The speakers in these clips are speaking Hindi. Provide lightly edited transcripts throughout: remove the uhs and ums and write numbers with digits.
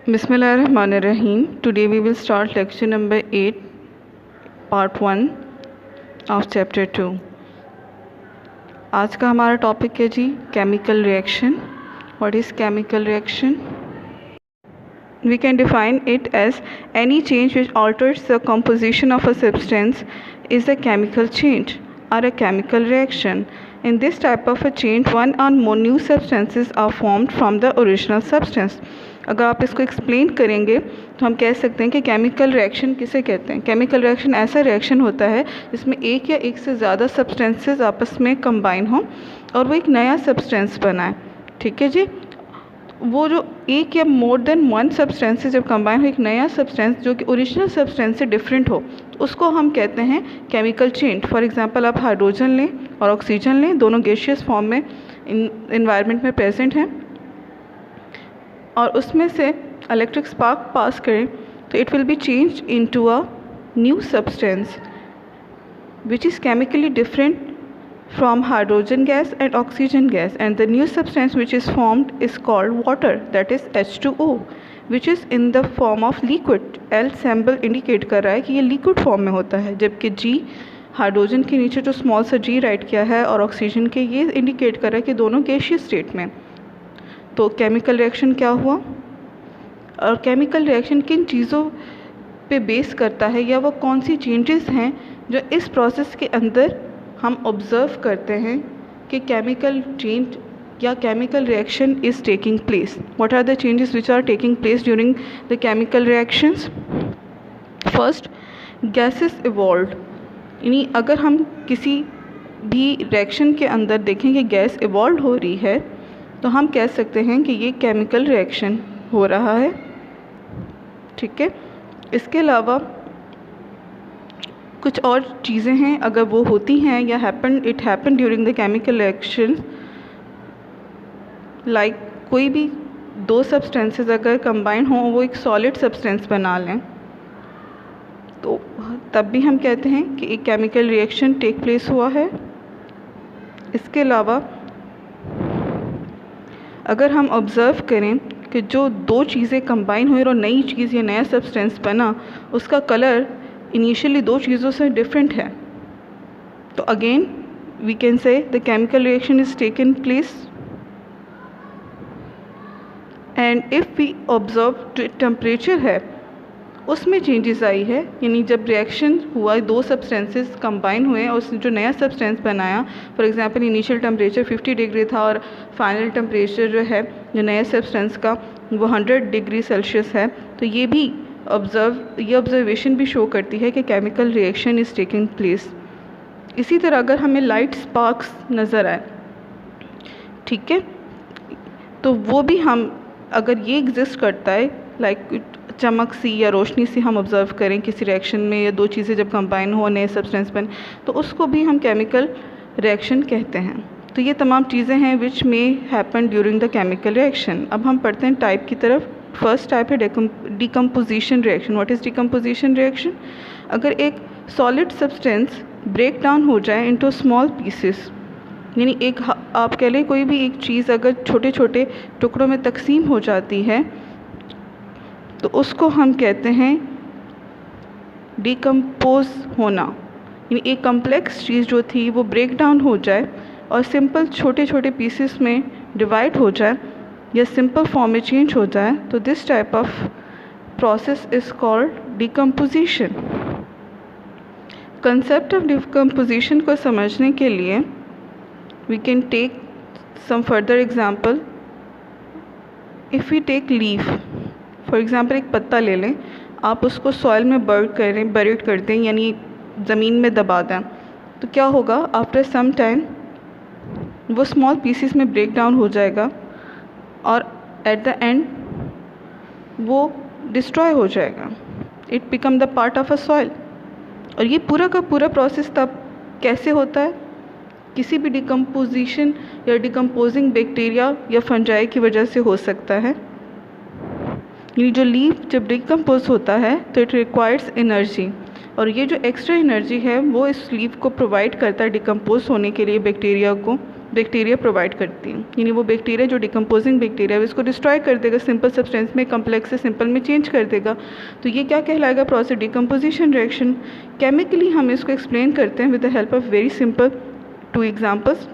Bismillahirrahmanirrahim. Today we will start lecture number 8, part 1 of chapter 2. आज का हमारा टॉपिक है जी chemical reaction. What is chemical reaction? We can define it as any change which alters the composition of a substance is a chemical change or a chemical reaction. In this type of a change, one or more new substances are formed from the original substance. अगर आप इसको एक्सप्लेन करेंगे तो हम कह सकते हैं कि केमिकल रिएक्शन किसे कहते हैं। केमिकल रिएक्शन ऐसा रिएक्शन होता है जिसमें एक या एक से ज़्यादा सब्सटेंसेस आपस में कंबाइन हों और वो एक नया सब्सटेंस बनाए। ठीक है जी। वो जो एक या मोर देन वन सब्सटेंसेस जब कंबाइन हो एक नया सब्सटेंस जो कि ओरिजिनल सब्सटेंस से डिफरेंट हो तो उसको हम कहते हैं केमिकल चेंज। फॉर एग्जांपल आप हाइड्रोजन लें और ऑक्सीजन लें, दोनों गैसियस फॉर्म में इन्वायरमेंट में प्रेजेंट हैं और उसमें से इलेक्ट्रिक स्पार्क पास करें तो it will be change into a new substance which is chemically different from hydrogen gas and oxygen gas, and the new substance which is formed is called water, that is H2O, which is in the form of liquid. L symbol indicate कर रहा है कि ये liquid form में होता है, जबकि G हाइड्रोजन के नीचे जो स्मॉल सा G राइट किया है और ऑक्सीजन के ये इंडिकेट कर रहा है कि दोनों गैसियस स्टेट में। तो केमिकल रिएक्शन क्या हुआ और केमिकल रिएक्शन किन चीज़ों पे बेस करता है या वो कौन सी चेंजेस हैं जो इस प्रोसेस के अंदर हम ऑब्ज़र्व करते हैं कि केमिकल चेंज या chemical reaction is taking place. What are the changes which are taking place during the chemical reactions? First, gases evolve. यानी अगर हम किसी भी रिएक्शन के अंदर देखें कि गैस इवॉल्व हो रही है तो हम कह सकते हैं कि ये केमिकल रिएक्शन हो रहा है। ठीक है। इसके अलावा कुछ और चीज़ें हैं अगर वो होती हैं या it happen during the chemical reaction, like कोई भी दो सब्सटेंसेस अगर कंबाइन हों वो एक सॉलिड सब्सटेंस बना लें तो तब भी हम कहते हैं कि एक केमिकल रिएक्शन टेक प्लेस हुआ है। इसके अलावा अगर हम ऑब्ज़र्व करें कि जो दो चीज़ें कंबाइन हुई और नई चीज़ या नया सब्सटेंस बना उसका कलर इनिशियली दो चीज़ों से डिफरेंट है तो again we can say the chemical reaction is taken place. And if we observe temperature है उसमें चेंजेस आई है, यानी जब रिएक्शन हुआ दो सब्सटेंसेस कंबाइन हुए और उसने जो नया सब्सटेंस बनाया, for example initial temperature 50 degree था और फाइनल टेम्परेचर जो है जो नए सब्सटेंस का वो 100 डिग्री सेल्सियस है, तो ये भी ऑब्जर्वेशन भी शो करती है कि chemical reaction is taking place. इसी तरह अगर हमें लाइट स्पार्क्स नज़र आए, ठीक है, तो वो भी हम अगर ये एग्जिस्ट करता है लाइक चमक सी या रोशनी सी हम ऑब्ज़र्व करें किसी रिएक्शन में या दो चीज़ें जब कंबाइन हो नए सब्सटेंस बने तो उसको भी हम केमिकल रिएक्शन कहते हैं। तो ये तमाम चीज़ें हैं विच में happen during the chemical reaction. अब हम पढ़ते हैं टाइप की तरफ। फर्स्ट टाइप है decomposition reaction. What is decomposition reaction? अगर एक सॉलिड सब्सटेंस ब्रेक डाउन हो जाए इनटू स्मॉल पीसेस, यानी एक आप कह लें कोई भी एक चीज़ अगर छोटे छोटे टुकड़ों में तकसीम हो जाती है तो उसको हम कहते हैं डिकम्पोज होना, यानी एक कम्प्लेक्स चीज़ जो थी वो ब्रेक डाउन हो जाए और सिंपल छोटे छोटे पीसेस में डिवाइड हो जाए या सिंपल फॉर्म में चेंज हो जाए, तो this type of process is called decomposition. Concept of decomposition को समझने के लिए we can take some further example. If we take leaf for example, एक पत्ता ले लें, आप उसको सॉइल में बरीड कर दें यानी ज़मीन में दबा दें, तो क्या होगा? आफ्टर सम टाइम वो स्मॉल पीसेस में ब्रेक डाउन हो जाएगा और एट द एंड वो डिस्ट्रॉय हो जाएगा। It become the part of a soil. और ये पूरा का पूरा प्रोसेस तब कैसे होता है? किसी भी डिकम्पोजिशन या डिकम्पोजिंग बैक्टीरिया या फंजाई की वजह से हो सकता है। यानी जो लीफ जब डिकम्पोज होता है तो इट रिक्वायर्स एनर्जी, और ये जो एक्स्ट्रा एनर्जी है वो इस लीफ को प्रोवाइड करता है डिकम्पोज होने के लिए बैक्टीरिया को, बैक्टीरिया प्रोवाइड करती हैं, यानी वो बैक्टीरिया जो डिकम्पोजिंग बैक्टीरिया है इसको डिस्ट्रॉय कर देगा, सिंपल सब्सटेंस में कम्प्लेक्स से सिंपल में चेंज कर देगा। तो ये क्या कहलाएगा? Process decomposition reaction. केमिकली हम इसको एक्सप्लेन करते हैं with the help of very simple 2 examples.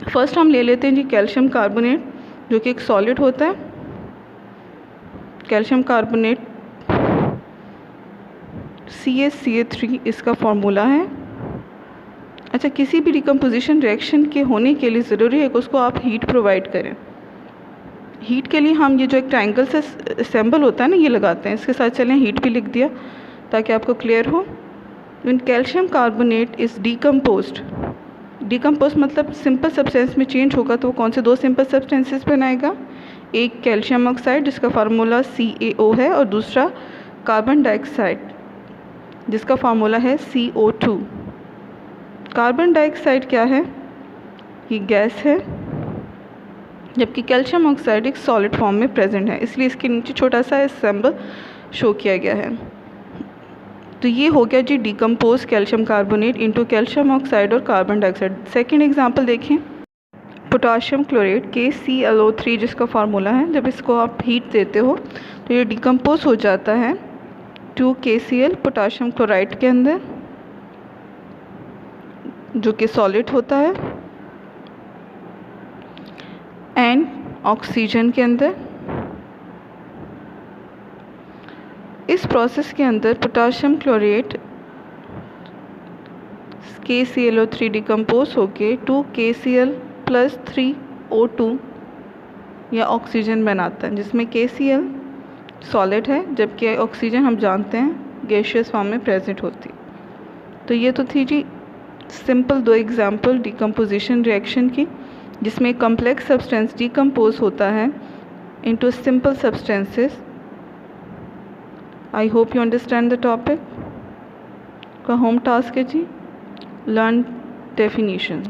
First हम ले लेते हैं जी कैल्शियम कार्बोनेट, जो कि एक सॉलिड होता है। कैल्शियम कार्बोनेट CaCa3 इसका फॉर्मूला है। अच्छा, किसी भी डिकम्पोजिशन रिएक्शन के होने के लिए ज़रूरी है कि उसको आप हीट प्रोवाइड करें। हीट के लिए हम ये जो एक ट्रायंगल से सिंबल होता है ना, ये लगाते हैं। इसके साथ चलें, हीट भी लिख दिया ताकि आपको क्लियर हो। When calcium carbonate is decomposed, decompose मतलब सिंपल सब्सटेंस में चेंज होगा, तो वो कौन से 2 सिंपल सब्सटेंसेस बनाएगा? एक कैल्शियम ऑक्साइड जिसका फार्मूला CaO है, और दूसरा कार्बन डाइऑक्साइड जिसका फार्मूला है CO2। कार्बन डाइऑक्साइड क्या है? ये गैस है, जबकि कैल्शियम ऑक्साइड एक सॉलिड फॉर्म में प्रेजेंट है, इसलिए इसके नीचे छोटा सा सिंबल शो किया गया है। तो ये हो गया जी decompose calcium carbonate into calcium oxide और कार्बन डाइऑक्साइड। सेकंड एग्जांपल देखें, पोटाशियम क्लोरेट KClO3 जिसका फार्मूला है। जब इसको आप हीट देते हो तो ये डिकम्पोज हो जाता है 2KCl पोटाशियम क्लोराइड के अंदर, जो कि सॉलिड होता है, एंड ऑक्सीजन के अंदर। इस प्रोसेस के अंदर पोटाशियम क्लोरेट KClO3 डिकम्पोज होके 2KCl + 3O2 या ऑक्सीजन बनाता है, जिसमें KCl सॉलिड है जबकि ऑक्सीजन हम जानते हैं गैसियस फॉर्म में प्रेजेंट होती। तो ये तो थी जी सिंपल 2 एग्जाम्पल डिकम्पोजिशन रिएक्शन की, जिसमें कम्प्लेक्स सब्सटेंस डिकम्पोज होता है into simple substances. I hope you understand the topic. का होम टास्क है जी लर्न डेफिनेशन।